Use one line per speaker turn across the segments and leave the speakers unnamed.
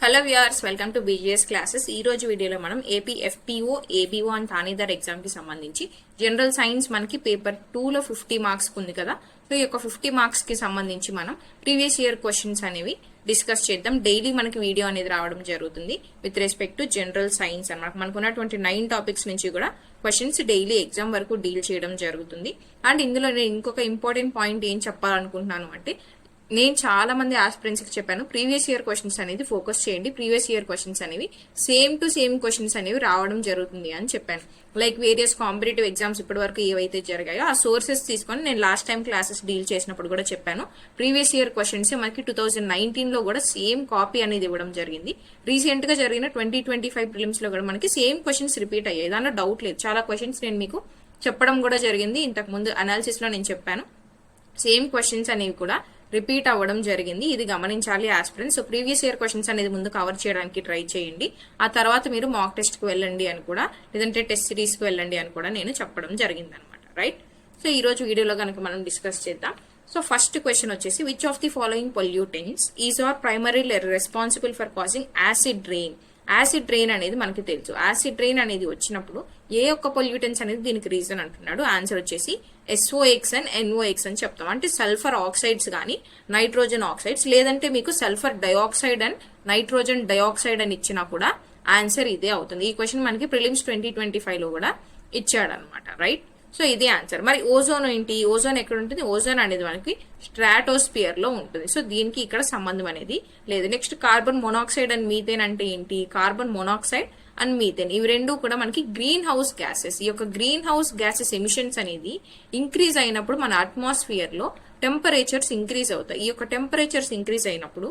Hello viewers, welcome to BGS classes. ఈ రోజు వీడియోలో మనం AP FPO, ABO and Thanedar exam కి సంబంధించి జనరల్ సైన్స్ మనకి పేపర్ 2 లో 50 మార్క్స్ ఉంది కదా. సో ఈ యొక్క 50 మార్క్స్ కి సంబంధించి మనం ప్రీవియస్ ఇయర్ క్వశ్చన్స్ అనేవి డిస్కస్ చేద్దాం. డైలీ మనకి వీడియో అనేది రావడం జరుగుతుంది with respect to general science అన్నమాట. మనకు ఉన్నటువంటి 9 టాపిక్స్ నుంచి కూడా క్వశ్చన్స్ డైలీ ఎగ్జామ్ వరకు డీల్ చేయడం జరుగుతుంది. అండ్ ఇందులో నేను ఇంకొక ఇంపార్టెంట్ పాయింట్ ఏం చెప్పాలనుకుంటున్నాను అంటే, నేను చాలా మంది ఆస్పిరెంట్స్ కి చెప్పాను, ప్రీవియస్ ఇయర్ క్వశ్చన్స్ అనేది ఫోకస్ చేయండి. ప్రీవియస్ ఇయర్ క్వశ్చన్స్ అనేవి సేమ్ టు సేమ్ క్వశ్చన్స్ అనేవి రావడం జరుగుతుంది అని చెప్పాను. లైక్ వేరియస్ కాంపిటేటివ్ ఎగ్జామ్స్ ఇప్పటి వరకు ఏవైతే జరిగాయో ఆ సోర్సెస్ తీసుకొని నేను లాస్ట్ టైం క్లాసెస్ డీల్ చేసినప్పుడు కూడా చెప్పాను. ప్రీవియస్ ఇయర్ క్వశ్చన్స్ మనకి 2019 లో కూడా సేమ్ కాపీ అనేది ఇవ్వడం జరిగింది. రీసెంట్ గా జరిగిన 2025 ప్రిలిమ్స్ లో కూడా మనకి సేమ్ క్వశ్చన్స్ రిపీట్ అయ్యాయి. దాంట్లో డౌట్ లేదు. చాలా క్వశ్చన్స్ నేను మీకు చెప్పడం కూడా జరిగింది. ఇంతకు ముందు అనాలిసిస్ లో నేను చెప్పాను, సేమ్ క్వశ్చన్స్ అనేవి కూడా రిపీట్ అవ్వడం జరిగింది. ఇది గమనించాలి aspirants. So previous year questions అనేది ముందు కవర్ చేయడానికి ట్రై చేయండి. ఆ తర్వాత మీరు మాక్ టెస్ట్ కి వెళ్ళండి అని కూడా, లేదంటే టెస్ట్ సిరీస్ కి వెళ్ళండి అని కూడా నేను చెప్పడం జరిగింది అనమాట. రైట్. సో ఈ రోజు వీడియోలో కనుక మనం డిస్కస్ చేద్దాం. సో ఫస్ట్ క్వశ్చన్ వచ్చేసి, which of the following pollutants is or primarily responsible for causing acid rain? Acid rain అనేది మనకి తెలుసు. యాసిడ్ రెయిన్ అనేది వచ్చినప్పుడు ఏ ఒక్క పొల్యూటెంట్స్ అనేది దీనికి రీజన్ అంటున్నాడు. ఆన్సర్ వచ్చేసి SOX అండ్ NOX అని చెప్తాం. అంటే సల్ఫర్ ఆక్సైడ్స్ కానీ నైట్రోజన్ ఆక్సైడ్స్, లేదంటే మీకు sulphur dioxide and nitrogen dioxide అని ఇచ్చినా కూడా ఆన్సర్ ఇదే అవుతుంది. ఈ క్వశ్చన్ మనకి ప్రిలిమ్స్ 2025 లో కూడా ఇచ్చాడనమాట. రైట్. సో ఇదే ఆన్సర్. మరి ఓజోన్ ఏంటి? ఓజోన్ ఎక్కడ ఉంటుంది? ఓజోన్ అనేది మనకి స్ట్రాటోస్పియర్ లో ఉంటుంది. సో దీనికి ఇక్కడ సంబంధం అనేది లేదు. Next carbon monoxide and methane అంటే ఏంటి? కార్బన్ మోనాక్సైడ్ అండ్ మీథేన్ ఇవి రెండు కూడా మనకి గ్రీన్ హౌస్ గ్యాసెస్. ఈ యొక్క గ్రీన్ హౌస్ గ్యాసెస్ ఎమిషన్స్ అనేది ఇంక్రీజ్ అయినప్పుడు మన అట్మాస్ఫియర్ లో టెంపరేచర్స్ ఇంక్రీజ్ అవుతాయి. ఈ యొక్క టెంపరేచర్స్ ఇంక్రీజ్ అయినప్పుడు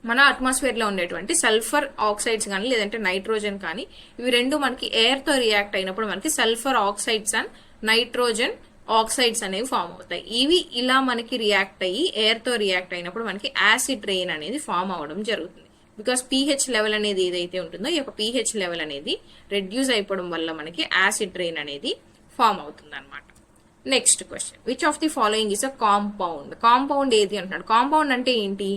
మన అట్మాస్ఫియర్ లో ఉండేటువంటి సల్ఫర్ ఆక్సైడ్స్ కానీ లేదంటే నైట్రోజన్ కానీ ఇవి రెండు మనకి ఎయిర్ తో రియాక్ట్ అయినప్పుడు మనకి sulphur oxides and nitrogen oxides అనేవి ఫామ్ అవుతాయి. ఇవి ఇలా మనకి రియాక్ట్ అయ్యి ఎయిర్ తో రియాక్ట్ అయినప్పుడు మనకి యాసిడ్ రెయిన్ అనేది ఫామ్ అవడం జరుగుతుంది. బికాస్ pH లెవెల్ అనేది ఏదైతే ఉంటుందో ఈ యొక్క pH లెవెల్ అనేది రెడ్యూస్ అయిపోవడం వల్ల మనకి యాసిడ్ రెయిన్ అనేది ఫామ్ అవుతుంది అనమాట. Next question, which of the following is a compound? Compound ఏది అంటున్నాడు. కాంపౌండ్ అంటే ఏంటి?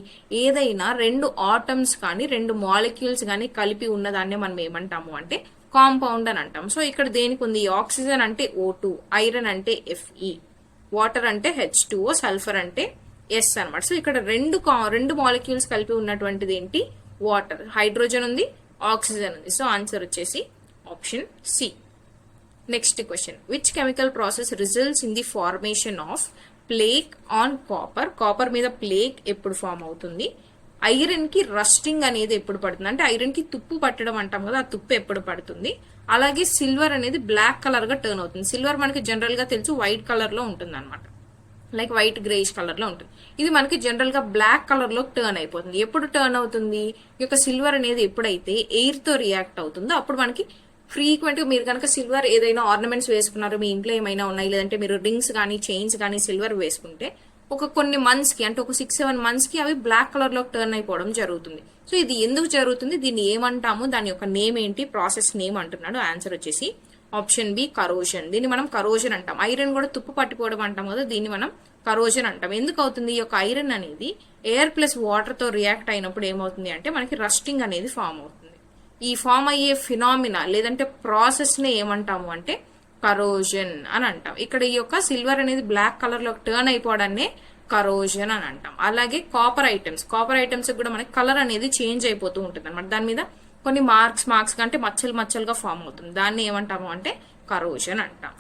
ఏదైనా రెండు ఆటమ్స్ కానీ రెండు మాలిక్యూల్స్ కానీ కలిపి ఉన్నదాన్నే మనం ఏమంటాము అంటే కాంపౌండ్ అని అంటాం. సో ఇక్కడ దేనికి ఉంది? ఆక్సిజన్ అంటే O2, ఐరన్ అంటే Fe, వాటర్ అంటే H2O, సల్ఫర్ అంటే S అనమాట. సో ఇక్కడ రెండు మాలిక్యూల్స్ కలిపి ఉన్నటువంటిది ఏంటి? వాటర్. హైడ్రోజన్ ఉంది, ఆక్సిజన్ ఉంది. సో ఆన్సర్ వచ్చేసి option C. Next question, which chemical process results in the formation of plaque on copper? Copper మీద ప్లేక్ ఎప్పుడు ఫామ్ అవుతుంది? ఐరన్ కి రస్టింగ్ అనేది ఎప్పుడు పడుతుంది? అంటే ఐరన్ కి తుప్పు పట్టడం అంటాం కదా, ఆ తుప్పు ఎప్పుడు పడుతుంది? అలాగే సిల్వర్ అనేది బ్లాక్ కలర్ గా టర్న్ అవుతుంది. సిల్వర్ మనకి జనరల్ గా తెలుసు వైట్ కలర్ లో ఉంటుంది అనమాట, లైక్ వైట్ గ్రేష్ కలర్ లో ఉంటుంది. ఇది మనకి జనరల్ గా బ్లాక్ కలర్ లో టర్న్ అయిపోతుంది. ఎప్పుడు టర్న్ అవుతుంది? ఈ యొక్క సిల్వర్ అనేది ఎప్పుడైతే ఎయిర్ తో రియాక్ట్ అవుతుందో అప్పుడు మనకి ఫ్రీక్వెంట్ గా, మీరు కనుక సిల్వర్ ఏదైనా ఆర్నమెంట్స్ వేసుకున్నారు, మీ ఇంట్లో ఏమైనా ఉన్నాయి, లేదంటే మీరు రింగ్స్ కానీ చైన్స్ కానీ సిల్వర్ వేసుకుంటే కొన్ని మంత్స్ కి, అంటే ఒక 6-7 మంత్స్ కి అవి బ్లాక్ కలర్ లో టర్న్ అయిపోవడం జరుగుతుంది. సో ఇది ఎందుకు జరుగుతుంది? దీన్ని ఏమంటాము? దాని యొక్క నేమ్ ఏంటి? ప్రాసెస్ నేమ్ అంటున్నాడు. ఆన్సర్ వచ్చేసి ఆప్షన్ బి, కరోజన్. దీన్ని మనం కరోజన్ అంటాం. ఐరన్ కూడా తుప్పు పట్టిపోవడం అంటాం కదా, దీన్ని మనం కరోజన్ అంటాం. ఎందుకు అవుతుంది? ఈ యొక్క ఐరన్ అనేది ఎయిర్ ప్లస్ వాటర్ తో రియాక్ట్ అయినప్పుడు ఏమవుతుంది అంటే మనకి రస్టింగ్ అనేది ఫామ్ అవుతుంది. ఈ ఫామ్ అయ్యే ఫినామినా లేదంటే ప్రాసెస్ ని ఏమంటాము అంటే కరోజన్ అని అంటాం. ఇక్కడ ఈ యొక్క సిల్వర్ అనేది బ్లాక్ కలర్ లో టర్న్ అయిపోవడాన్నే కరోజన్ అని అంటాం. అలాగే కాపర్ ఐటమ్స్ కూడా మనకి కలర్ అనేది చేంజ్ అయిపోతూ ఉంటుంది అనమాట. దాని మీద కొన్ని మార్క్స్ కంటే మచ్చలుగా ఫామ్ అవుతుంది. దాన్ని ఏమంటాము అంటే కరోజన్ అంటాం.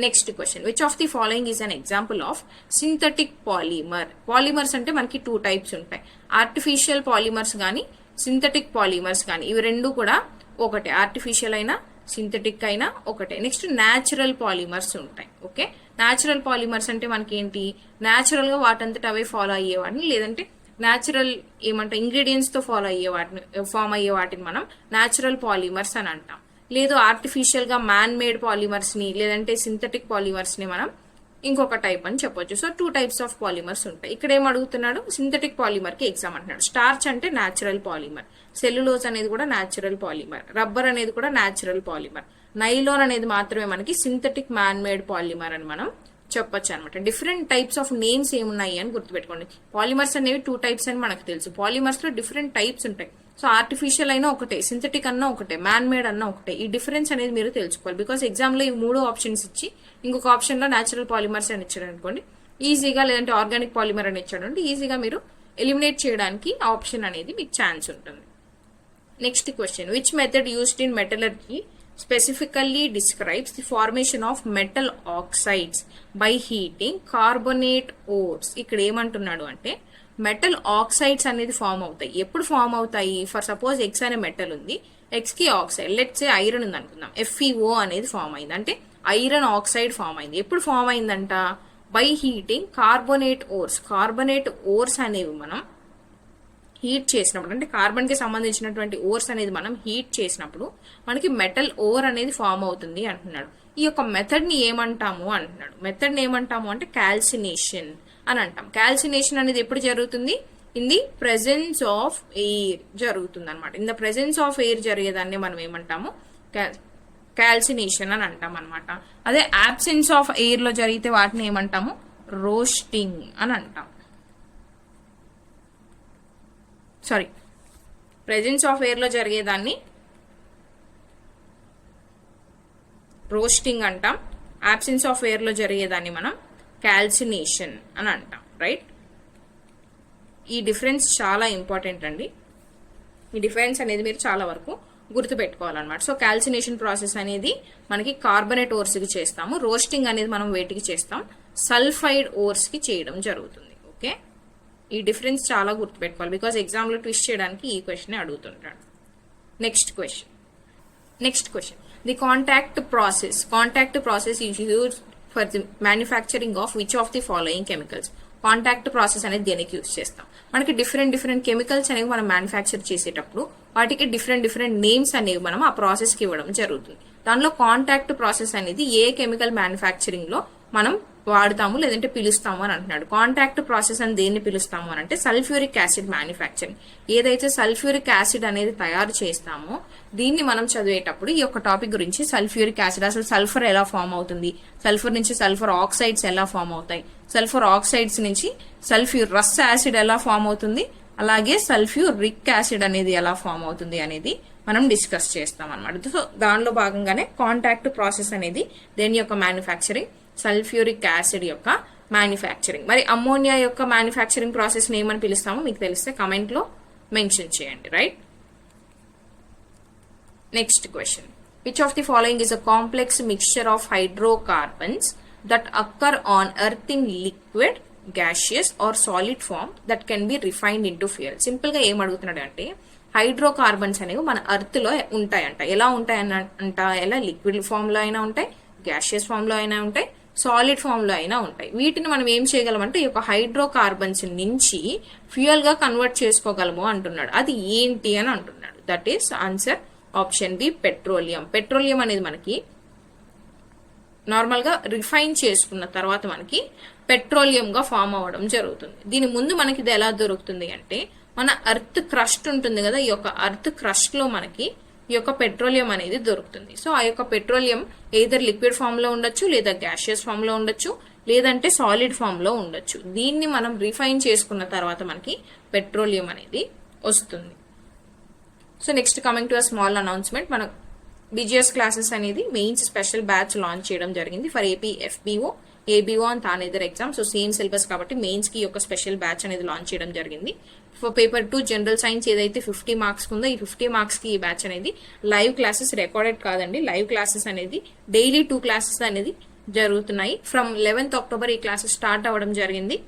Next question, which of the following is an example of synthetic polymer? Polymers అంటే మనకి 2 టైప్స్ ఉంటాయి. ఆర్టిఫిషియల్ పాలిమర్స్ కానీ సింథటిక్ పాలిమర్స్ కానీ ఇవి రెండు కూడా ఒకటే. ఆర్టిఫిషియల్ అయినా సింథటిక్ అయినా ఒకటే. నెక్స్ట్ న్యాచురల్ పాలిమర్స్ ఉంటాయి. ఓకే, న్యాచురల్ పాలిమర్స్ అంటే మనకి ఏంటి? న్యాచురల్ గా వాటంతట అవే ఫాలో అయ్యేవాటిని, లేదంటే న్యాచురల్ ఏమంటాం ఇంగ్రీడియంట్స్ తో ఫామ్ అయ్యే వాటిని మనం న్యాచురల్ పాలిమర్స్ అని అంటాం. లేదు ఆర్టిఫిషియల్ గా మ్యాన్ మేడ్ పాలిమర్స్ ని లేదంటే సింథటిక్ పాలిమర్స్ ని మనం ఇంకొక టైప్ అని చెప్పొచ్చు. సో 2 టైప్స్ ఆఫ్ పాలిమర్స్ ఉంటాయి. ఇక్కడ ఏం అడుగుతున్నాడు? సింథటిక్ పాలిమర్ కి ఎగ్జామ్ అంటున్నాడు. స్టార్చ్ అంటే న్యాచురల్ పాలిమర్, సెల్యులోజ్ అనేది కూడా న్యాచురల్ పాలిమర్, రబ్బర్ అనేది కూడా న్యాచురల్ పాలిమర్, నైలాన్ అనేది మాత్రమే మనకి సింథటిక్ మ్యాన్ మేడ్ పాలిమర్ అని మనం చెప్పొచ్చు అనమాట. డిఫరెంట్ టైప్స్ ఆఫ్ నేమ్స్ ఏమున్నాయి అని గుర్తుపెట్టుకోండి. పాలిమర్స్ అనేవి 2 టైప్స్ అని మనకు తెలుసు. పాలిమర్స్ లో డిఫరెంట్ టైప్స్ ఉంటాయి. సో ఆర్టిఫిషియల్ అయినా ఒకటే, సింథటిక్ అన్నా ఒకటే, మ్యాన్ మేడ్ అన్నా ఒకటే. ఈ డిఫరెన్స్ అనేది మీరు తెలుసుకోవాలి. బికాస్ ఎగ్జామ్ లో ఈ 3 ఆప్షన్స్ ఇచ్చి ఇంకొక ఆప్షన్ లో న్యాచురల్ పాలిమర్స్ అని ఇచ్చాడు అనుకోండి ఈజీగా, లేదంటే ఆర్గానిక్ పాలిమర్ అని ఇచ్చాడు అంటే ఈజీగా మీరు ఎలిమినేట్ చేయడానికి ఆప్షన్ అనేది మీకు ఛాన్స్ ఉంటుంది. Next question, which method used in metallurgy specifically describes the formation of metal oxides by heating carbonate ores. ఇక్కడ ఏమంటున్నాడు అంటే మెటల్ ఆక్సైడ్స్ అనేది ఫామ్ అవుతాయి. ఎప్పుడు ఫామ్ అవుతాయి? ఫర్ సపోజ్ ఎక్స్ అనే మెటల్ ఉంది, ఎక్స్ కి ఆక్సైడ్, లెట్స్ సే ఐరన్ ఉంది అనుకుందాం, FeO అనేది ఫామ్ అయింది, అంటే ఐరన్ ఆక్సైడ్ ఫామ్ అయింది. ఎప్పుడు ఫామ్ అయిందంట? By heating carbonate ores. Carbonate ores అనేవి మనం హీట్ చేసినప్పుడు, అంటే కార్బన్ కి సంబంధించినటువంటి ఓర్స్ అనేది మనం హీట్ చేసినప్పుడు మనకి మెటల్ ఓర్ అనేది ఫామ్ అవుతుంది అంటున్నాడు. ఈ యొక్క మెథడ్ ని ఏమంటాము అంటున్నాడు. మెథడ్ ని ఏమంటాము అంటే కాల్సినేషన్ అని అంటాం. కాల్సినేషన్ అనేది ఎప్పుడు జరుగుతుంది? In the presence of air జరుగుతుంది అనమాట. In the presence of air జరిగేదాన్ని మనం ఏమంటాము? కాల్సినేషన్ అని అంటాం అనమాట. అదే అబ్సెన్స్ ఆఫ్ ఎయిర్ లో జరిగితే వాటిని ఏమంటాము? రోస్టింగ్ అని అంటాం. సారీ, ప్రెజెన్స్ ఆఫ్ ఎయిర్ లో జరిగేదాన్ని రోస్టింగ్ అంటాం. అబ్సెన్స్ ఆఫ్ ఎయిర్ లో జరిగేదాన్ని మనం కాల్సినేషన్ అని అంటాం. రైట్? ఈ డిఫరెన్స్ చాలా ఇంపార్టెంట్ అండి. ఈ డిఫరెన్స్ అనేది మీరు చాలా వరకు గుర్తుపెట్టుకోవాలన్నమాట. సో కాల్సినేషన్ ప్రాసెస్ అనేది మనకి కార్బోనేట్ ఓర్స్ కి చేస్తాము. రోస్టింగ్ అనేది మనం వేటికి చేస్తాం? సల్ఫైడ్ ఓర్స్ కి చేయడం జరుగుతుంది. ఓకే, ఈ డిఫరెన్స్ చాలా గుర్తుపెట్టుకోవాలి. బికాస్ ఎగ్జామ్ లో ట్విస్ట్ చేయడానికి ఈ క్వశ్చన్ అడుగుతుంటాడు. Next question, the contact process is used for the manufacturing of which of the following chemicals. Contact process అనేది దేనికి యూజ్ చేస్తాం? మనకి డిఫరెంట్ కెమికల్స్ అనేవి మనం మ్యానుఫ్యాక్చర్ చేసేటప్పుడు వాటికి డిఫరెంట్ నేమ్స్ అనేవి మనం ఆ ప్రాసెస్ కి ఇవ్వడం జరుగుతుంది. దానిలో కాంటాక్ట్ ప్రాసెస్ అనేది ఏ కెమికల్ మ్యానుఫ్యాక్చరింగ్ లో మనం వాడతాము లేదంటే పిలుస్తాము అని అంటున్నాడు. కాంటాక్ట్ ప్రాసెస్ అని దేన్ని పిలుస్తాము అని అంటే సల్ఫ్యూరిక్ యాసిడ్ మ్యానుఫ్యాక్చరింగ్. ఏదైతే సల్ఫ్యూరిక్ యాసిడ్ అనేది తయారు చేస్తామో దీన్ని మనం చదివేటప్పుడు ఈ యొక్క టాపిక్ గురించి సల్ఫ్యూరిక్ యాసిడ్, అసలు సల్ఫర్ ఎలా ఫామ్ అవుతుంది, సల్ఫర్ నుంచి సల్ఫర్ ఆక్సైడ్స్ ఎలా ఫామ్ అవుతాయి, సల్ఫర్ ఆక్సైడ్స్ నుంచి సల్ఫ్యూరస్ యాసిడ్ ఎలా ఫామ్ అవుతుంది, అలాగే సల్ఫ్యూరిక్ యాసిడ్ అనేది ఎలా ఫామ్ అవుతుంది అనేది మనం డిస్కస్ చేస్తాం అనమాట. సో దానిలో భాగంగానే కాంటాక్ట్ ప్రాసెస్ అనేది దేని యొక్క మ్యానుఫ్యాక్చరింగ్? సల్ఫ్యూరిక్ యాసిడ్ యొక్క మ్యానుఫ్యాక్చరింగ్. మరి అమ్మోనియా యొక్క మ్యానుఫ్యాక్చరింగ్ ప్రాసెస్ ని ఏమని పిలుస్తామో మీకు తెలిస్తే కమెంట్ లో మెన్షన్ చేయండి. Right? Next question, which of the following is a complex mixture of hydrocarbons that occur on earth in liquid, gaseous or solid form that can be refined into fuel. Simple గా ఏం అడుగుతున్నాడు అంటే hydrocarbons అనేవి మన earth లో ఉంటాయంట. ఎలా ఉంటాయంట? ఎలా లిక్విడ్ ఫామ్ లో అయినా ఉంటాయి, గ్యాషియస్ ఫామ్ లో అయినా ఉంటాయి, సాలిడ్ ఫామ్ లో అయినా ఉంటాయి. వీటిని మనం ఏం చేయగలమంటే ఈ యొక్క హైడ్రోకార్బన్స్ నుంచి ఫ్యూయల్ గా కన్వర్ట్ చేసుకోగలము అంటున్నాడు. అది ఏంటి అని అంటున్నాడు. That is answer option B, petroleum. Petroleum అనేది మనకి నార్మల్ గా రిఫైన్ చేసుకున్న తర్వాత మనకి పెట్రోలియం గా ఫామ్ అవ్వడం జరుగుతుంది. దీని ముందు మనకి ఇది ఎలా దొరుకుతుంది అంటే మన అర్త్ క్రస్ట్ ఉంటుంది కదా, ఈ యొక్క అర్త్ క్రస్ట్ లో మనకి ఈ యొక్క పెట్రోలియం అనేది దొరుకుతుంది. సో ఆ యొక్క పెట్రోలియం ఏదర్ లిక్విడ్ ఫామ్ లో ఉండొచ్చు, లేదా గ్యాషియస్ ఫామ్ లో ఉండొచ్చు, లేదంటే సాలిడ్ ఫామ్ లో ఉండొచ్చు. దీన్ని మనం రిఫైన్ చేసుకున్న తర్వాత మనకి పెట్రోలియం అనేది వస్తుంది. So next coming to a small announcement, మన బిజిఎస్ క్లాసెస్ అనేది మెయిన్స్ స్పెషల్ బ్యాచ్ లాంచ్ చేయడం జరిగింది for AP FPO, ABO and Thanedar exam. So same syllabus కాబట్టి మెయిన్స్ కి ఒక స్పెషల్ బ్యాచ్ అనేది లాంచ్ చేయడం జరిగింది. ఫర్ పేపర్ 2 జనరల్ సైన్స్ ఏదైతే 50 మార్క్స్ ఉందో ఈ 50 మార్క్స్ కి ఈ బ్యాచ్ అనేది లైవ్ క్లాసెస్, రికార్డెడ్ కాదండి, లైవ్ క్లాసెస్ అనేది డైలీ 2 క్లాసెస్ అనేది జరుగుతున్నాయి. ఫ్రమ్ 11th అక్టోబర్ ఈ క్లాసెస్ స్టార్ట్ అవ్వడం జరిగింది.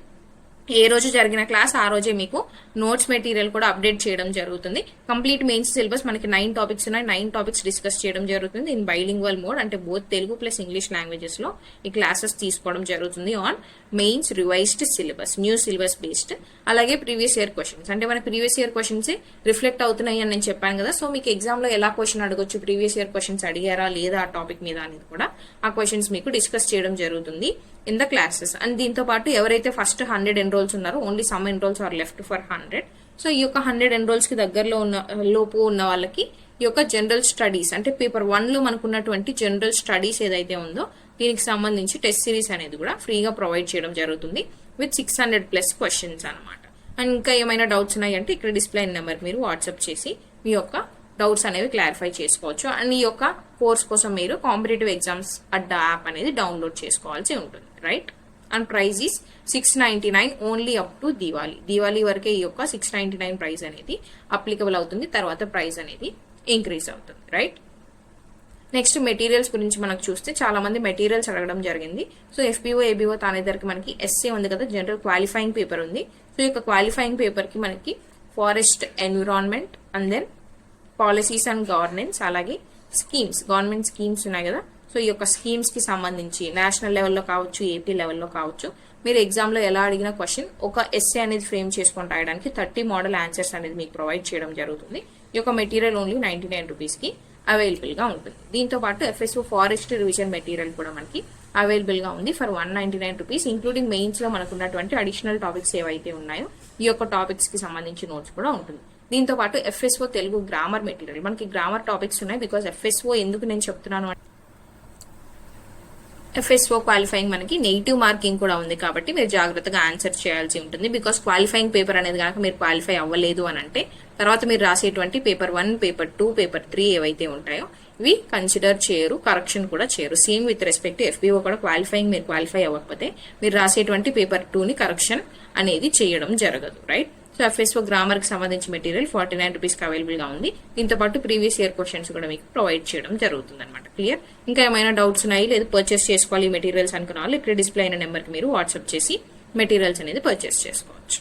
ఏ రోజు జరిగిన క్లాస్ ఆ రోజే మీకు నోట్స్ మెటీరియల్ కూడా అప్డేట్ చేయడం జరుగుతుంది. కంప్లీట్ మెయిన్స్ సిలబస్ మనకి 9 టాపిక్స్ ఉన్నాయి. 9 టాపిక్స్ డిస్కస్ చేయడం జరుగుతుంది ఇన్ బైలింగ్వల్ మోడ్, అంటే both Telugu plus English languages లో ఈ క్లాసెస్ తీసుకోవడం జరుగుతుంది on mains revised syllabus, new syllabus based. అలాగే ప్రీవియస్ ఇయర్ క్వశ్చన్స్, అంటే మన ప్రీవియస్ ఇయర్ క్వశ్చన్స్ రిఫ్లెక్ట్ అవుతున్నాయి అని నేను చెప్పాను కదా. సో మీకు ఎగ్జామ్ లో ఎలా క్వశ్చన్ అడగొచ్చు, ప్రీవియస్ ఇయర్ క్వశ్చన్స్ అడిగారా లేదా ఆ టాపిక్ మీద అనేది కూడా ఆ క్వశ్చన్స్ మీకు డిస్కస్ చేయడం జరుగుతుంది ఇన్ ద క్లాసెస్. అండ్ దీంతో పాటు ఎవరైతే ఫస్ట్ 100 ఎన్రోల్స్ ఉన్నారో only some enrolls are left for 100. So ఈ యొక్క 100 ఎన్రోల్స్ కి దగ్గరలో ఉన్న లోపు ఉన్న వాళ్ళకి ఈ యొక్క జనరల్ స్టడీస్, అంటే పేపర్ 1 లో మనకున్నటువంటి జనరల్ స్టడీస్ ఏదైతే ఉందో దీనికి సంబంధించి టెస్ట్ సిరీస్ అనేది కూడా ఫ్రీగా ప్రొవైడ్ చేయడం జరుగుతుంది విత్ 600+ క్వశ్చన్స్ అనమాట. అండ్ ఇంకా ఏమైనా డౌట్స్ ఉన్నాయంటే ఇక్కడ డిస్ప్లే నెంబర్ మీరు వాట్సాప్ చేసి మీ యొక్క డౌట్స్ అనేవి క్లారిఫై చేసుకోవచ్చు. అండ్ ఈ యొక్క కోర్స్ కోసం మీరు కాంపిటేటివ్ ఎగ్జామ్స్ అడ్డా యాప్ అనేది డౌన్లోడ్ చేసుకోవాల్సి ఉంటుంది, right. And price is 699 only up to Diwali వరకే ఈ యొక్క 699 ప్రైస్ అనేది అప్లికబుల్ అవుతుంది. తర్వాత ప్రైస్ అనేది ఇంక్రీజ్ అవుతుంది, రైట్. నెక్స్ట్ మెటీరియల్స్ గురించి మనకు చూస్తే చాలా మంది మెటీరియల్స్ అడగడం జరిగింది. సో FPO ABO తానేదరికి మనకి ఎస్ఏ ఉంది కదా, జనరల్ క్వాలిఫైయింగ్ పేపర్ ఉంది. సో ఈ యొక్క క్వాలిఫైయింగ్ పేపర్ కి మనకి forest environment and then policies and governance, అలాగే స్కీమ్స్, గవర్నమెంట్ స్కీమ్స్ ఉన్నాయి కదా. సో ఈ యొక్క స్కీమ్స్ కి సంబంధించి నేషనల్ లెవెల్లో కావచ్చు, AP లెవెల్లో కావచ్చు, మీరు ఎగ్జామ్ లో ఎలా అడిగిన క్వశ్చన్ ఒక ఎస్ఏ అనేది ఫ్రేమ్ చేసుకొని రాయడానికి 30 మోడల్ ఆన్సర్స్ అనేది మీకు ప్రొవైడ్ చేయడం జరుగుతుంది. ఈ యొక్క మెటీరియల్ ఓన్లీ 99 రూపీస్ కి అవైలబుల్ గా ఉంటుంది. దీంతో పాటు FSO ఫారెస్ట్ రివిజన్ మెటీరియల్ కూడా మనకి అవైలబుల్ గా ఉంది ఫర్ 199 రూపీస్, ఇంక్లూడింగ్ మెయిన్స్ లో మనకు ఉన్నటువంటి అడిషనల్ టాపిక్స్ ఏవైతే ఉన్నాయో ఈ యొక్క టాపిక్స్ కి సంబంధించి నోట్స్ కూడా ఉంటుంది. దీంతో పాటు FSO తెలుగు గ్రామర్ మెటీరియల్, మనకి గ్రామర్ టాపిక్స్ ఉన్నాయి. బికాస్ FSO ఎందుకు నేను చెప్తున్నాను అంటే FSO క్వాలిఫైయింగ్ మనకి నెగిటివ్ మార్కింగ్ కూడా ఉంది కాబట్టి మీరు జాగ్రత్తగా ఆన్సర్ చేయాల్సి ఉంటుంది. బికాస్ క్వాలిఫైయింగ్ పేపర్ అనేది కనుక మీరు క్వాలిఫై అవ్వలేదు అని అంటే తర్వాత మీరు రాసేటువంటి పేపర్ 1, పేపర్ 2, పేపర్ 3 ఏవైతే ఉంటాయో ఇవి కన్సిడర్ చేయరు, కరెక్షన్ కూడా చేయరు. సేమ్ విత్ రెస్పెక్ట్ FPO కూడా క్వాలిఫైయింగ్ మీరు క్వాలిఫై అవ్వకపోతే మీరు రాసేటువంటి పేపర్ 2ని కరెక్షన్ అనేది చేయడం జరగదు, రైట్. సో FSO గ్రామర్ కి సంబంధించి మెటీరియల్ 49 రూపీస్ కి అవైలబుల్ గా ఉంది. దీంతో పాటు ప్రీవియస్ ఇయర్ క్వశ్చన్స్ కూడా మీకు ప్రొవైడ్ చేయడం జరుగుతుంది అనమాట. క్లియర్. ఇంకా ఏమైనా డౌట్స్ ఉన్నాయి లేదా పర్చేస్ చేసుకోవాలి మెటీరియల్స్ అనుకున్న వాళ్ళు ఇక్కడ డిస్ప్లే అయిన నెంబర్ కి మీరు వాట్సాప్ చేసి మెటీరియల్స్ అనేది పర్చేస్ చేసుకోవచ్చు.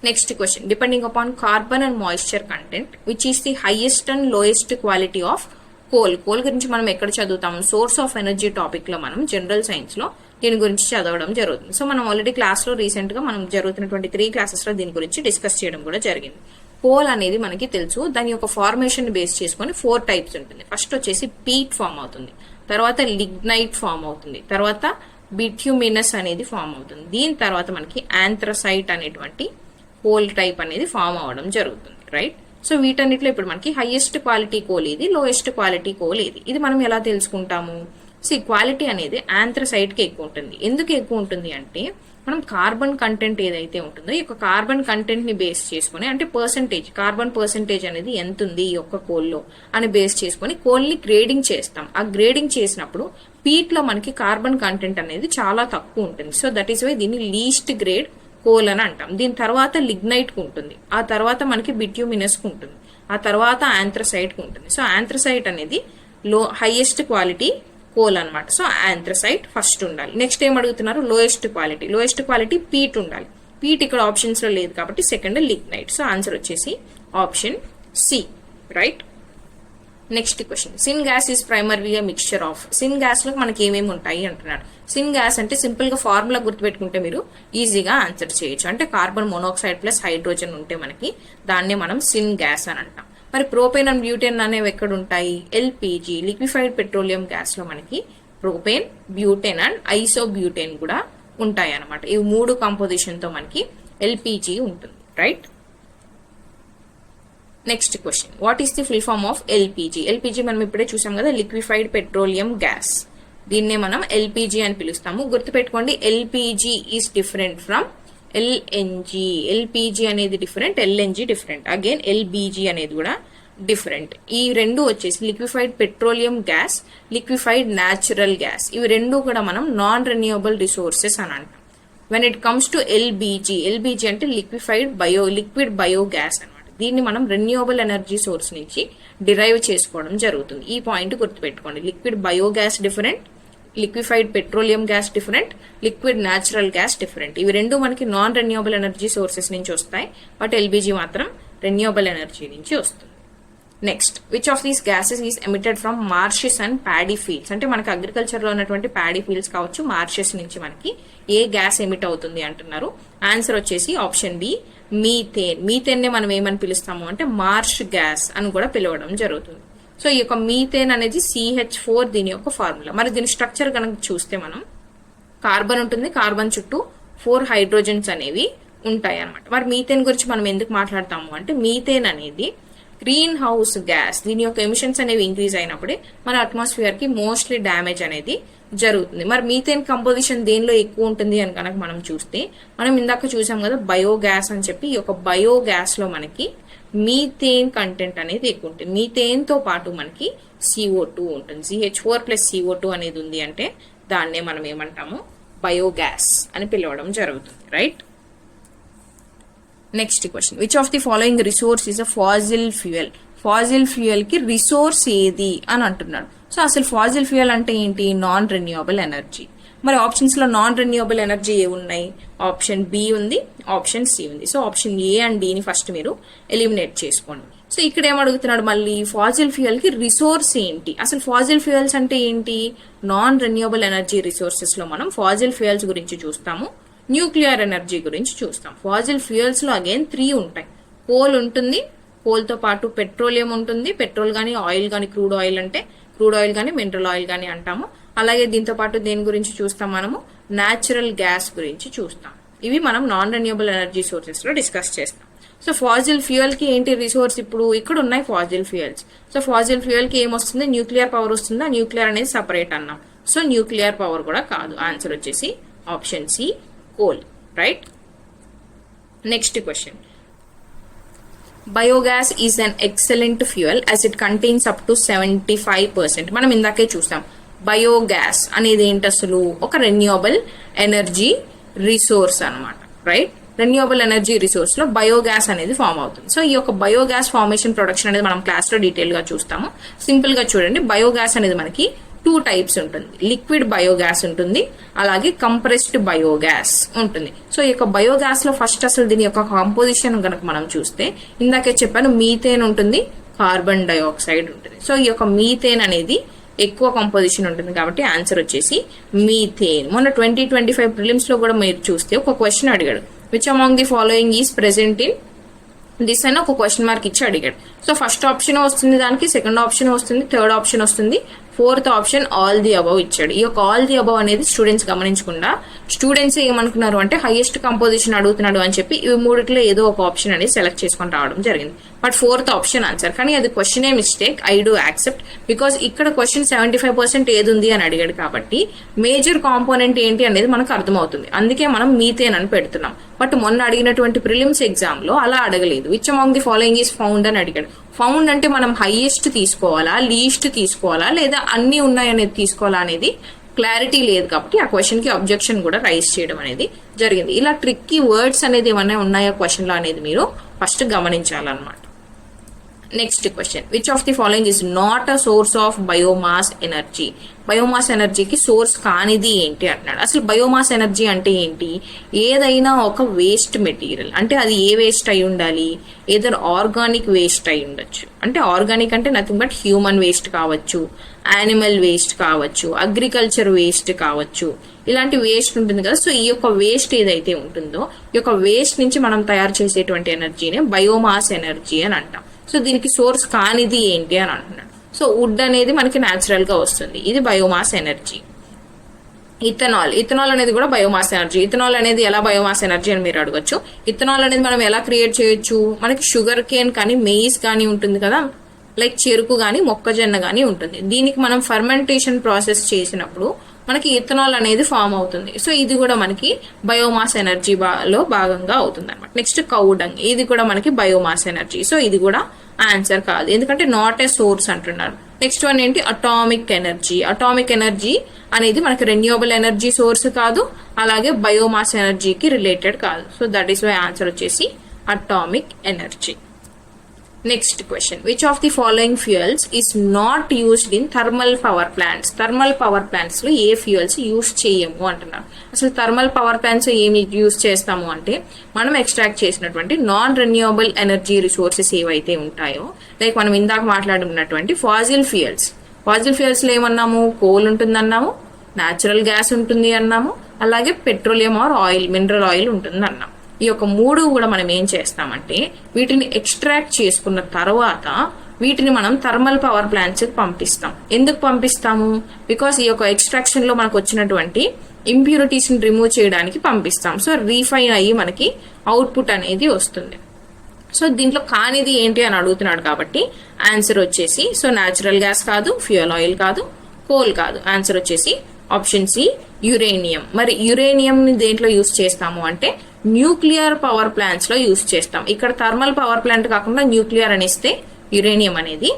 Next question, depending upon carbon and moisture content which is the highest and lowest quality of coal గురించి మనం ఎక్కడ చదువుతాము, సోర్స్ ఆఫ్ ఎనర్జీ టాపిక్ లో మనం జనరల్ సైన్స్ లో దీని గురించి చదవడం జరుగుతుంది. సో మనం ఆల్రెడీ క్లాస్ లో రీసెంట్ గా మనం జరుగుతున్నటువంటి 3 క్లాసెస్ లో దీని గురించి డిస్కస్ చేయడం కూడా జరిగింది. కోల్ అనేది మనకి తెలుసు, దాని యొక్క ఫార్మేషన్ బేస్ చేసుకొని 4 టైప్స్ ఉంటుంది. ఫస్ట్ వచ్చేసి పీట్ ఫామ్ అవుతుంది, తర్వాత లిగ్నైట్ ఫామ్ అవుతుంది, తర్వాత బిట్యూమినస్ అనేది ఫామ్ అవుతుంది. దీని తర్వాత మనకి ఆంథ్రసైట్ అనేటువంటి కోల్ టైప్ అనేది ఫామ్ అవడం జరుగుతుంది, రైట్. సో వీటన్నిటిలో ఇప్పుడు మనకి హైయెస్ట్ క్వాలిటీ కోల్ ఇది, లోయెస్ట్ క్వాలిటీ కోల్ ఇది మనం ఎలా తెలుసుకుంటాము. సో ఈ క్వాలిటీ అనేది ఆంథ్రసైట్ కి ఎక్కువ ఉంటుంది. ఎందుకు ఎక్కువ ఉంటుంది అంటే మనం కార్బన్ కంటెంట్ ఏదైతే ఉంటుందో ఈ యొక్క కార్బన్ కంటెంట్ ని బేస్ చేసుకుని, అంటే కార్బన్ పర్సెంటేజ్ అనేది ఎంత ఉంది ఈ యొక్క కోల్లో అని బేస్ చేసుకుని కోల్ ని గ్రేడింగ్ చేస్తాం. ఆ గ్రేడింగ్ చేసినప్పుడు పీట్ లో మనకి కార్బన్ కంటెంట్ అనేది చాలా తక్కువ ఉంటుంది. సో దట్ ఈస్ వై దీన్ని లీస్ట్ గ్రేడ్ కోల్ అని అంటాం. దీని తర్వాత లిగ్నైట్ కు ఉంటుంది, ఆ తర్వాత మనకి బిట్యూమినస్ కు ఉంటుంది, ఆ తర్వాత ఆంథ్రసైట్ కు ఉంటుంది. సో ఆంథ్రసైట్ అనేది హైయెస్ట్ క్వాలిటీ కోల్ అనమాట. సో ఆంథ్రసైట్ ఫస్ట్ ఉండాలి. నెక్స్ట్ ఏం అడుగుతున్నారు, లోయెస్ట్ క్వాలిటీ పీట్ ఉండాలి. పీట్ ఇక్కడ ఆప్షన్స్ లో లేదు కాబట్టి సెకండ్ లిగ్నైట్. సో ఆన్సర్ వచ్చేసి option C, right. Next question, syngas is primary mixture of. Syngas లో మనకి ఏమేమి ఉంటాయి అంటున్నారు. సిన్ గ్యాస్ అంటే సింపుల్ గా ఫార్ములా గుర్తుపెట్టుకుంటే మీరు ఈజీగా ఆన్సర్ చేయొచ్చు. అంటే కార్బన్ మోనాక్సైడ్ ప్లస్ హైడ్రోజన్ ఉంటే మనకి దాన్నే మనం సిన్ గ్యాస్ అని అంటాం. మరి ప్రోపేన్ అండ్ బ్యూటేన్ అనేవి ఎక్కడ ఉంటాయి, LPG లిక్విఫైడ్ పెట్రోలియం గ్యాస్ లో మనకి ప్రోపేన్, బ్యూటేన్ అండ్ ఐసోబ్యూటేన్ కూడా ఉంటాయి అన్నమాట. ఈ 3 కాంపోజిషన్ తో మనకి LPG ఉంటుంది, right. Next question, what is the full form of LPG మనం ఇప్పుడే చూసాం కదా, లిక్విఫైడ్ పెట్రోలియం గ్యాస్. దీన్నే మనం LPG అని పిలుస్తాము. గుర్తుపెట్టుకోండి, LPG is different from LNG. LPG అనేది different, LNG different. Again LBG అనేది కూడా డిఫరెంట్. ఈ రెండు వచ్చేసి liquefied petroleum gas, liquefied natural gas. ఇవి రెండు కూడా మనం నాన్ రెన్యూవబుల్ రిసోర్సెస్ అని అంటాం. When it comes to LBG అంటే లిక్విడ్ బయో గ్యాస్ అనమాట. దీన్ని మనం రెన్యూవబుల్ ఎనర్జీ సోర్స్ నుంచి డిరైవ్ చేసుకోవడం జరుగుతుంది. ఈ పాయింట్ గుర్తుపెట్టుకోండి. Liquid biogas different, liquefied petroleum gas different, liquid natural gas different. ఇవి రెండు మనకి నాన్ రెన్యూవబుల్ ఎనర్జీ సోర్సెస్ నుంచి వస్తాయి, బట్ LBG మాత్రం రెన్యూవబుల్ ఎనర్జీ నుంచి వస్తుంది. Next, which of these gases is emitted from marshes and paddy fields. అంటే మనకి అగ్రికల్చర్ లో ఉన్నటువంటి ప్యాడీ ఫీల్డ్స్ కావచ్చు, మార్షెస్ నుంచి మనకి ఏ గ్యాస్ ఎమిట్ అవుతుంది అంటున్నారు. ఆన్సర్ వచ్చేసి ఆప్షన్ బి, మీథేన్. మీథేన్ నే మనం ఏమని పిలుస్తాము అంటే మార్ష్ గ్యాస్ అని కూడా పిలవడం జరుగుతుంది. సో ఈ యొక్క మీథేన్ అనేది CH4 దీని యొక్క ఫార్ములా. మరి దీని స్ట్రక్చర్ కనుక చూస్తే మనం కార్బన్ ఉంటుంది, కార్బన్ చుట్టూ 4 హైడ్రోజన్స్ అనేవి ఉంటాయి అన్నమాట. మరి మీథేన్ గురించి మనం ఎందుకు మాట్లాడతాము అంటే మీథేన్ అనేది గ్రీన్ హౌస్ గ్యాస్. దీని యొక్క ఎమిషన్స్ అనేవి ఇంక్రీజ్ అయినప్పుడే మన అట్మాస్ఫియర్ కి మోస్ట్లీ డ్యామేజ్ అనేది జరుగుతుంది. మరి మీథేన్ కంపోజిషన్ దేనిలో ఎక్కువ ఉంటుంది అని కనుక మనం చూస్తే, మనం ఇందాక చూసాం కదా బయోగ్యాస్ అని చెప్పి, ఈ యొక్క బయోగ్యాస్ లో మనకి మీథేన్ కంటెంట్ అనేది ఎక్కువ ఉంటుంది. మీథేన్ తో పాటు మనకి CO2 ఉంటుంది. CH4+CO2 అనేది ఉంది అంటే దాన్నే మనం ఏమంటాము, బయోగ్యాస్ అని పిలవడం జరుగుతుంది. Right. Next question, which of the following resource is a fossil fuel? Fossil fuel కి రిసోర్స్ ఏది అని అంటున్నాడు. సో అసలు ఫాజిల్ ఫ్యూయల్ అంటే ఏంటి? Non renewable energy. మరి ఆప్షన్స్ లో నాన్ రెన్యూవబుల్ ఎనర్జీ ఏ ఉన్నాయి? ఆప్షన్ బి ఉంది, ఆప్షన్ సి ఉంది. సో ఆప్షన్ ఏ అండ్ డిని ఫస్ట్ మీరు ఎలిమినేట్ చేసుకోండి. సో ఇక్కడ ఏం అడుగుతున్నాడు మళ్ళీ, ఫాజిల్ ఫ్యూయల్ కి రిసోర్స్ ఏంటి? అసలు ఫాజిల్ ఫ్యూయల్స్ అంటే ఏంటి? నాన్ రెన్యూవబుల్ ఎనర్జీ రిసోర్సెస్ లో మనం ఫాజిల్ ఫ్యూయల్స్ గురించి చూస్తాము, న్యూక్లియర్ ఎనర్జీ గురించి చూస్తాం. ఫాజిల్ ఫ్యూయల్స్ లో అగైన్ 3 ఉంటాయి. కోల్ ఉంటుంది, కోల్ తో పాటు పెట్రోలియం ఉంటుంది, పెట్రోల్ గానీ ఆయిల్ గానీ, క్రూడ్ ఆయిల్ అంటే క్రూడ్ ఆయిల్ గానీ మినరల్ ఆయిల్ గానీ అంటాము. అలాగే దీంతో పాటు దేని గురించి చూస్తాం మనము, న్యాచురల్ గ్యాస్ గురించి చూస్తాం. ఇవి మనం నాన్ రెన్యూవబుల్ ఎనర్జీ సోర్సెస్ లో డిస్కస్ చేస్తాం. సో ఫాజిల్ ఫ్యూయల్ కి ఏంటి రిసోర్స్? ఇప్పుడు ఇక్కడ ఉన్నాయి fossil fuels. So fossil fuel కి ఏమొస్తుంది? న్యూక్లియర్ పవర్ వస్తుందా? న్యూక్లియర్ అనేది సపరేట్ అన్నాం. సో న్యూక్లియర్ పవర్ కూడా కాదు. ఆన్సర్ వచ్చేసి option C, coal. Right. Next question, biogas is an excellent fuel as it contains up to 75%. మనం ఇందాకే చూసాం బయోగ్యాస్ అనేది ఏంటి? అసలు ఒక రెన్యూవబుల్ ఎనర్జీ రిసోర్స్ అన్నమాట. రైట్. రెన్యూవబుల్ ఎనర్జీ రిసోర్స్ లో బయోగ్యాస్ అనేది ఫామ్ అవుతుంది. సో ఈ యొక్క బయోగ్యాస్ ఫార్మేషన్ ప్రొడక్షన్ అనేది మనం క్లాస్ లో డీటెయిల్ గా చూస్తాము. సింపుల్ గా చూడండి, బయోగ్యాస్ అనేది మనకి 2 టైప్స్ ఉంటుంది. లిక్విడ్ బయోగ్యాస్ ఉంటుంది, అలాగే కంప్రెస్డ్ బయోగ్యాస్ ఉంటుంది. సో ఈ యొక్క బయోగ్యాస్ లో ఫస్ట్ అసలు దీని యొక్క కాంపోజిషన్ కనుక మనం చూస్తే, ఇందాకే చెప్పాను మీథేన్ ఉంటుంది, కార్బన్ డైఆక్సైడ్ ఉంటుంది. సో ఈ యొక్క మీథేన్ అనేది ఎక్కువ కంపోజిషన్ ఉంటుంది కాబట్టి ఆన్సర్ వచ్చేసి మీథేన్. మొన్న 2025 ప్రిలిమ్స్ లో కూడా మీరు చూస్తే ఒక క్వశ్చన్ అడిగాడు, which among the following is present in this అని ఒక క్వశ్చన్ మార్క్ ఇచ్చి అడిగాడు. సో ఫస్ట్ ఆప్షన్ వస్తుంది దానికి, సెకండ్ ఆప్షన్ వస్తుంది, థర్డ్ ఆప్షన్ వస్తుంది, fourth option all the above ఇచ్చాడు. ఈ యొక్క ఆల్ ది అబవ్ అనేది స్టూడెంట్స్ గమనించకుండా స్టూడెంట్స్ ఏమనుకున్నారు అంటే హైయెస్ట్ కంపోజిషన్ అడుగుతున్నాడు అని చెప్పి ఇవి మూడిట్లో ఏదో ఒక ఆప్షన్ అనేది సెలెక్ట్ చేసుకొని రావడం జరిగింది. బట్ ఫోర్త్ ఆప్షన్ ఆన్సర్, కానీ అది question A mistake. I do accept, because ఇక్కడ క్వశ్చన్ 75% ఏది ఉంది అని అడిగాడు కాబట్టి మేజర్ కాంపోనెంట్ ఏంటి అనేది మనకు అర్థమవుతుంది. అందుకే మనం మీథేన్ అని పెడుతున్నాం. బట్ మొన్న అడిగినటువంటి ప్రిలిమ్స్ ఎగ్జామ్ లో అలా అడగలేదు. Which among the following is found అని అడిగాడు. ఫౌండ్ అంటే మనం హైయెస్ట్ తీసుకోవాలా, లీస్ట్ తీసుకోవాలా, లేదా అన్ని ఉన్నాయనేది తీసుకోవాలా అనేది క్లారిటీ లేదు కాబట్టి ఆ క్వశ్చన్ కి అబ్జెక్షన్ కూడా రైజ్ చేయడం అనేది జరిగింది. ఇలా ట్రిక్కీ వర్డ్స్ అనేది ఏమైనా ఉన్నాయా క్వశ్చన్ లో అనేది మీరు ఫస్ట్ గమనించాలన్నమాట. Next question, which of the following is not a source of biomass energy? Biomass ఎనర్జీకి సోర్స్ కానిది ఏంటి అంటున్నాడు. అసలు బయోమాస్ ఎనర్జీ అంటే ఏంటి? ఏదైనా ఒక వేస్ట్ మెటీరియల్, అంటే అది ఏ వేస్ట్ అయి ఉండాలి? ఏదర్ ఆర్గానిక్ వేస్ట్ అయి ఉండొచ్చు. అంటే ఆర్గానిక్ అంటే నథింగ్ బట్ హ్యూమన్ వేస్ట్ కావచ్చు, యానిమల్ వేస్ట్ కావచ్చు, అగ్రికల్చర్ వేస్ట్ కావచ్చు, ఇలాంటి వేస్ట్ ఉంటుంది కదా. సో ఈ యొక్క వేస్ట్ ఏదైతే ఉంటుందో, ఈ యొక్క వేస్ట్ నుంచి మనం తయారు చేసేటువంటి ఎనర్జీనే బయోమాస్ ఎనర్జీ అని అంటాం. సో దీనికి సోర్స్ కానిది ఏంటి అని అంటున్నాడు. సో వుడ్ అనేది మనకి న్యాచురల్ గా వస్తుంది, ఇది బయోమాస్ ఎనర్జీ. ఇథనాల్ అనేది కూడా బయోమాస్ ఎనర్జీ. ఇథనాల్ అనేది ఎలా బయోమాస్ ఎనర్జీ అని మీరు అడగచ్చు. ఇథనాల్ అనేది మనం ఎలా క్రియేట్ చేయొచ్చు? మనకి షుగర్ కేన్ కానీ మెయిస్ కానీ ఉంటుంది కదా, లైక్ చెరుకు కానీ మొక్కజొన్న కానీ ఉంటుంది. దీనికి మనం ఫర్మెంటేషన్ ప్రాసెస్ చేసినప్పుడు మనకి ఇథనాల్ అనేది ఫామ్ అవుతుంది. సో ఇది కూడా మనకి బయోమాస్ ఎనర్జీ లో భాగంగా అవుతుంది అనమాట. నెక్స్ట్ కౌడంగ్, ఇది కూడా మనకి బయోమాస్ ఎనర్జీ. సో ఇది కూడా ఆన్సర్ కాదు, ఎందుకంటే నాట్ ఏ సోర్స్ అంటున్నారు. నెక్స్ట్ వన్ ఏంటి? Atomic energy. అటామిక్ ఎనర్జీ అనేది మనకి రెన్యూవబుల్ ఎనర్జీ సోర్స్ కాదు, అలాగే బయోమాస్ ఎనర్జీకి రిలేటెడ్ కాదు. So that is why answer వచ్చేసి atomic energy. Next question, which of the following fuels is not used in thermal power plants? Thermal power plants లో ఏ fuels use చేయము అంటున్నారు. అసలు థర్మల్ పవర్ ప్లాంట్స్ ఏమి use చేస్తాము అంటే, మనం ఎక్స్ట్రాక్ట్ చేసినటువంటి నాన్ రెన్యూవబుల్ ఎనర్జీ రిసోర్సెస్ ఏవైతే ఉంటాయో, లైక్ మనం ఇందాక మాట్లాడుకున్నటువంటి ఫాజిల్ ఫ్యూయల్స్ లో ఏమన్నాము? కోల్ ఉంటుంది అన్నాము, న్యాచురల్ గ్యాస్ ఉంటుంది అన్నాము, అలాగే petroleum or oil, mineral oil ఉంటుంది అన్నాము. ఈ యొక్క మూడు కూడా మనం ఏం చేస్తామంటే, వీటిని ఎక్స్ట్రాక్ట్ చేసుకున్న తర్వాత వీటిని మనం థర్మల్ పవర్ ప్లాంట్స్ కి పంపిస్తాం. ఎందుకు పంపిస్తాము? బికాస్ ఈ యొక్క ఎక్స్ట్రాక్షన్ లో మనకు వచ్చినటువంటి ఇంప్యూరిటీస్ ని రిమూవ్ చేయడానికి పంపిస్తాం. సో రీఫైన్ అయ్యి మనకి అవుట్పుట్ అనేది వస్తుంది. సో దీంట్లో కానిది ఏంటి అని అడుగుతున్నాడు కాబట్టి ఆన్సర్ వచ్చేసి, సో న్యాచురల్ గ్యాస్ కాదు, ఫ్యూయల్ ఆయిల్ కాదు, కోల్ కాదు, ఆన్సర్ వచ్చేసి ఆప్షన్ సి యురేనియం. మరి యురేనియం ని దేంట్లో యూస్ చేస్తాము అంటే న్యూక్లియర్ పవర్ ప్లాంట్స్ లో యూస్ చేస్తాం. ఇక్కడ థర్మల్ పవర్ ప్లాంట్ కాకుండా న్యూక్లియర్ అని ఇస్తే యురేనియం అనేది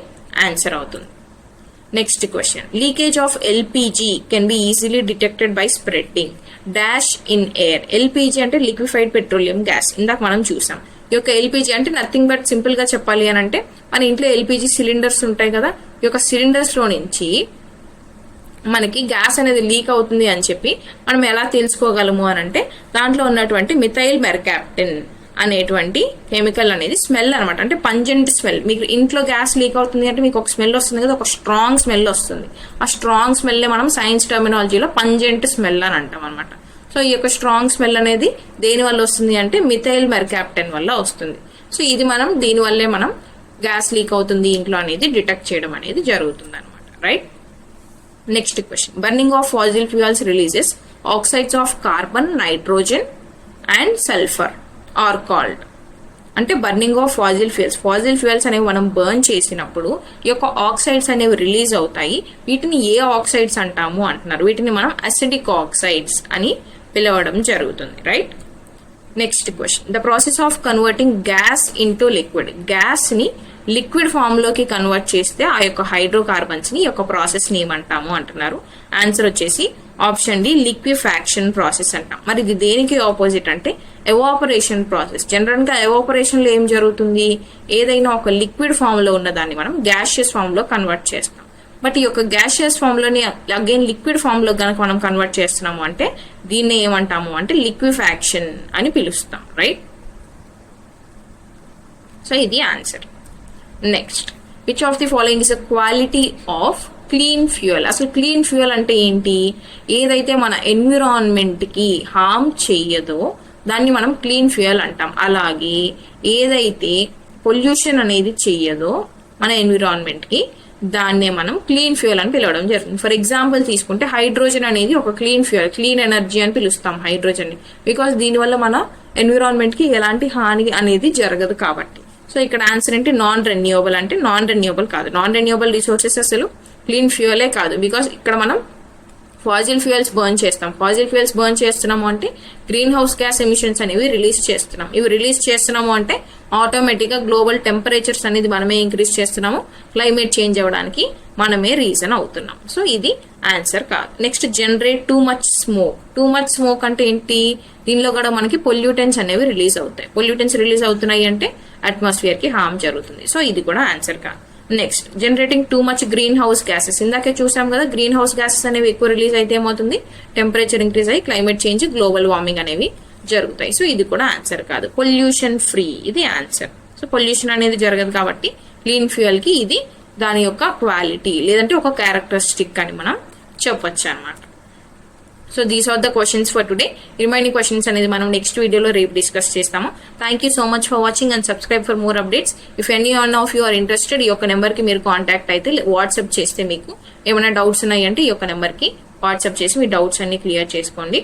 ఆన్సర్ అవుతుంది. Next question, leakage of LPG can be easily detected by spreading dash in air. LPG అంటే లిక్విఫైడ్ పెట్రోలియం గ్యాస్, ఇందాక మనం చూసాం. ఈ యొక్క ఎల్పిజి అంటే నథింగ్ బట్ సింపుల్ గా చెప్పాలి అని అంటే మన ఇంట్లో ఎల్పిజి సిలిండర్స్ ఉంటాయి కదా, ఈ యొక్క సిలిండర్స్ లో నుంచి మనకి గ్యాస్ అనేది లీక్ అవుతుంది అని చెప్పి మనం ఎలా తెలుసుకోగలము అని అంటే దాంట్లో ఉన్నటువంటి మిథైల్ మెర్కాప్టన్ అనేటువంటి కెమికల్ అనేది స్మెల్ అనమాట. అంటే పంజెంట్ స్మెల్. మీకు ఇంట్లో గ్యాస్ లీక్ అవుతుంది అంటే మీకు ఒక స్మెల్ వస్తుంది కదా, ఒక స్ట్రాంగ్ స్మెల్ వస్తుంది. ఆ స్ట్రాంగ్ స్మెల్ మనం సైన్స్ టర్మినాలజీలో పంజెంట్ స్మెల్ అని అంటాం అనమాట. సో ఈ యొక్క స్ట్రాంగ్ స్మెల్ అనేది దేని వల్ల వస్తుంది అంటే మిథైల్ మెర్కాప్టన్ వల్ల వస్తుంది. సో ఇది మనం దీనివల్లే మనం గ్యాస్ లీక్ అవుతుంది ఇంట్లో అనేది డిటెక్ట్ చేయడం అనేది జరుగుతుంది అనమాట. Right. Next question, burning of fossil fuels releases oxides of carbon, nitrogen and sulphur are called. అంటే బర్నింగ్ ఆఫ్ ఫాసిల్ ఫ్యూయల్స్ అనేవి మనం బర్న్ చేసినప్పుడు ఈ యొక్క ఆక్సైడ్స్ అనేవి రిలీజ్ అవుతాయి. వీటిని ఏ ఆక్సైడ్స్ అంటాము అంటున్నారు. వీటిని మనం అసిడిక్ ఆక్సైడ్స్ అని పిలవడం జరుగుతుంది. Right. Next question, the process of converting gas into liquid. Gas ని లిక్విడ్ ఫామ్ లోకి కన్వర్ట్ చేస్తే ఆ యొక్క హైడ్రోకార్బన్స్ ని యొక్క ప్రాసెస్ ని ఏమంటాము అంటున్నారు. ఆన్సర్ వచ్చేసి ఆప్షన్ డి లిక్విఫాక్షన్ ప్రాసెస్ అంటాం. మరి ఇది దేనికి ఆపోజిట్ అంటే ఎవాపరేషన్ ప్రాసెస్. జనరల్ గా ఎవాపరేషన్ లో ఏం జరుగుతుంది, ఏదైనా ఒక లిక్విడ్ ఫామ్ లో ఉన్న దాన్ని మనం గ్యాషియస్ ఫామ్ లో కన్వర్ట్ చేస్తాం. బట్ ఈ యొక్క గ్యాషియస్ ఫామ్ లోని అగైన్ లిక్విడ్ ఫామ్ లో కనుక మనం కన్వర్ట్ చేస్తున్నాము అంటే దీన్ని ఏమంటాము అంటే లిక్విఫాక్షన్ అని పిలుస్తాం. రైట్. సో ఇది answer. Next, which of the following is a quality of clean fuel. అసలు క్లీన్ ఫ్యూయల్ అంటే ఏంటి? ఏదైతే మన ఎన్విరాన్మెంట్ కి హార్మ్ చెయ్యదో దాన్ని మనం క్లీన్ ఫ్యూయల్ అంటాం. అలాగే ఏదైతే పొల్యూషన్ అనేది చెయ్యదో మన ఎన్విరాన్మెంట్ కి దాన్నే మనం క్లీన్ ఫ్యూయల్ అని పిలవడం జరుగుతుంది. ఫర్ ఎగ్జాంపుల్ తీసుకుంటే హైడ్రోజన్ అనేది ఒక క్లీన్ ఫ్యూయల్, క్లీన్ ఎనర్జీ అని పిలుస్తాం హైడ్రోజన్ ని. బికాస్ దీనివల్ల మన ఎన్విరాన్మెంట్ కి ఎలాంటి హాని అనేది జరగదు కాబట్టి. సో ఇక్కడ ఆన్సర్ ఏంటి? Non renewable. అంటే నాన్ రెన్యూవబుల్ కాదు. నాన్ రెన్యూవబుల్ రిసోర్సెస్ అసలు క్లీన్ ఫ్యూయలే కాదు. బికాస్ ఇక్కడ మనం ఫాజిల్ ఫ్యూయల్స్ బర్న్ చేస్తాం. ఫాజిల్ ఫ్యూయల్స్ బర్న్ చేస్తున్నాము అంటే గ్రీన్ హౌస్ గ్యాస్ ఎమిషన్స్ అనేవి రిలీజ్ చేస్తున్నాం. ఇవి రిలీజ్ చేస్తున్నాము అంటే ఆటోమేటిక్ గా గ్లోబల్ టెంపరేచర్స్ అనేది మనమే ఇంక్రీజ్ చేస్తున్నాము. క్లైమేట్ చేంజ్ అవ్వడానికి మనమే రీజన్ అవుతున్నాం. సో ఇది ఆన్సర్ కాదు. Next, generate too much smoke. Too much smoke అంటే ఏంటి? దీనిలో కూడా మనకి పొల్యూటెన్స్ అనేవి రిలీజ్ అవుతాయి. పొల్యూటెన్స్ రిలీజ్ అవుతున్నాయి అంటే అట్మాస్ఫియర్ కి హార్మ్ జరుగుతుంది. సో ఇది కూడా ఆన్సర్ కాదు. Next, generating too much green house gases. ఇందాకే చూసాం కదా, గ్రీన్ హౌస్ గ్యాసెస్ అనేవి ఎక్కువ రిలీజ్ అయితే ఏమవుతుంది? టెంపరేచర్ ఇంక్రీజ్ అయ్యి క్లైమేట్ చేంజ్, గ్లోబల్ వార్మింగ్ అనేవి జరుగుతాయి. సో ఇది కూడా ఆన్సర్ కాదు. పొల్యూషన్ ఫ్రీ ఇది ఆన్సర్. సో పొల్యూషన్ అనేది జరగదు కాబట్టి క్లీన్ ఫ్యూయల్ కి ఇది దాని యొక్క క్వాలిటీ లేదంటే ఒక క్యారెక్టరిస్టిక్ అని మనం చెప్పొచ్చు అనమాట. So these are the questions for today. Remaining questions అనేది మనం నెక్స్ట్ వీడియోలో రేపు డిస్కస్ చేస్తాము. Thank you so much for watching and subscribe for more updates. If any one of you are interested, ఈ యొక్క నెంబర్ కి మీరు కాంటాక్ట్ అయితే వాట్సాప్ చేస్తే మీకు ఏమైనా డౌట్స్ ఉన్నాయంటే ఈ యొక్క నెంబర్ కి వాట్సాప్ చేసి మీ డౌట్స్ అన్ని క్లియర్ చేసుకోండి.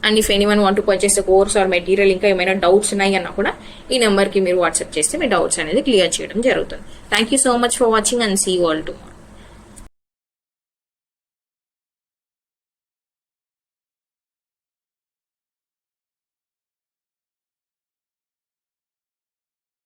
And if any one want to purchase course are material, ఇంకా ఏమైనా డౌట్స్ ఉన్నాయి అన్నా కూడా ఈ నెంబర్ కి మీరు వాట్సాప్ చేస్తే మీ డౌట్స్ అనేది క్లియర్ చేయడం జరుగుతుంది. Thank you so much for watching and see you all tomorrow.